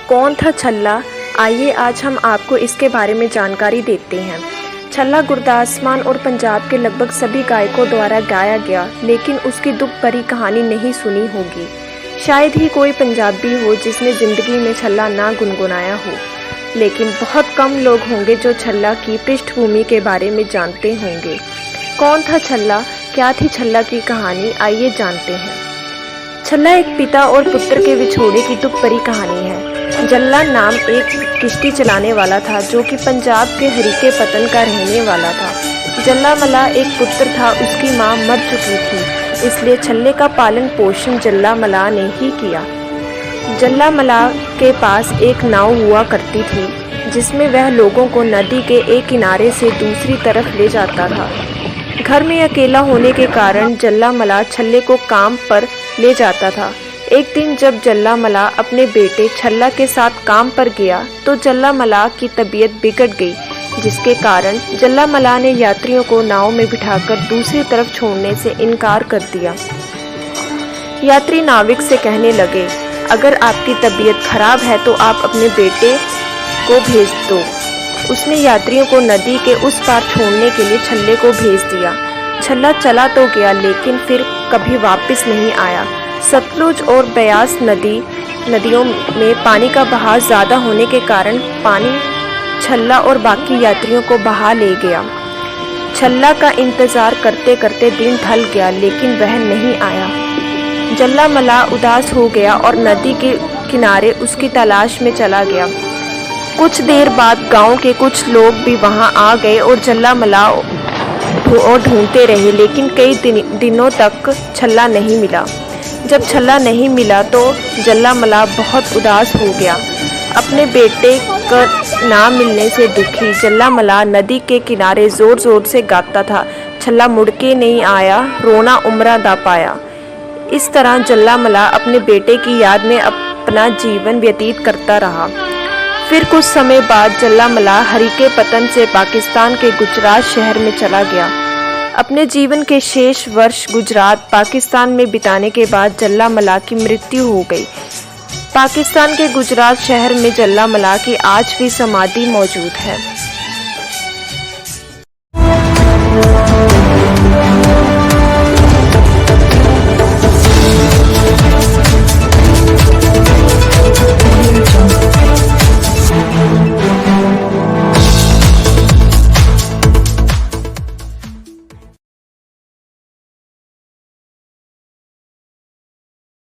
कौन था छल्ला? आइए आज हम आपको इसके बारे में जानकारी देते हैं। छल्ला गुरदास मान और पंजाब के लगभग सभी गायकों द्वारा गाया गया, लेकिन उसकी दुख भरी कहानी नहीं सुनी होगी। शायद ही कोई पंजाबी हो जिसने ज़िंदगी में छल्ला ना गुनगुनाया हो, लेकिन बहुत कम लोग होंगे जो छल्ला की पृष्ठभूमि के बारे में जानते होंगे। कौन था छल्ला? क्या थी छल्ला की कहानी? आइए जानते हैं। छल्ला एक पिता और पुत्र के विछोड़े की दुख भरी कहानी है। जल्ला नाम एक किश्ती चलाने वाला था जो कि पंजाब के हरीके पतन का रहने वाला था। जल्ला मला एक पुत्र था, उसकी माँ मर चुकी थी, इसलिए छल्ले का पालन पोषण जल्ला मला ने ही किया। जल्ला मला के पास एक नाव हुआ करती थी जिसमें वह लोगों को नदी के एक किनारे से दूसरी तरफ ले जाता था। घर में अकेला होने के कारण जल्ला मला छल्ले को काम पर ले जाता था। एक दिन जब जल्ला मला अपने बेटे छल्ला के साथ काम पर गया तो जल्ला मला की तबीयत बिगड़ गई, जिसके कारण जल्ला मला ने यात्रियों को नाव में बिठाकर दूसरी तरफ छोड़ने से इनकार कर दिया। यात्री नाविक से कहने लगे, अगर आपकी तबीयत खराब है तो आप अपने बेटे को भेज दो। उसने यात्रियों को नदी के उस पार छोड़ने के लिए छल्ले को भेज दिया। छल्ला चला तो गया, लेकिन फिर कभी वापस नहीं आया। सतलुज और ब्यास नदियों में पानी का बहाव ज़्यादा होने के कारण पानी छल्ला और बाकी यात्रियों को बहा ले गया। छल्ला का इंतज़ार करते करते दिन ढल गया, लेकिन वह नहीं आया। जल्ला मला उदास हो गया और नदी के किनारे उसकी तलाश में चला गया। कुछ देर बाद गांव के कुछ लोग भी वहां आ गए और जल्ला मला और ढूंढते रहे, लेकिन कई दिनों तक छल्ला नहीं मिला। जब छल्ला नहीं मिला तो जल्ला मला बहुत उदास हो गया। अपने बेटे का ना मिलने से दुखी जल्ला मला नदी के किनारे ज़ोर ज़ोर से गाता था, छल्ला मुड़ के नहीं आया, रोना उमरा दा पाया। इस तरह जल्ला मला अपने बेटे की याद में अपना जीवन व्यतीत करता रहा। फिर कुछ समय बाद जल्ला मला हरीके पतन से पाकिस्तान के गुजरात शहर में चला गया। अपने जीवन के शेष वर्ष गुजरात पाकिस्तान में बिताने के बाद जल्ला मला की मृत्यु हो गई। पाकिस्तान के गुजरात शहर में जल्ला मला की आज भी समाधि मौजूद है।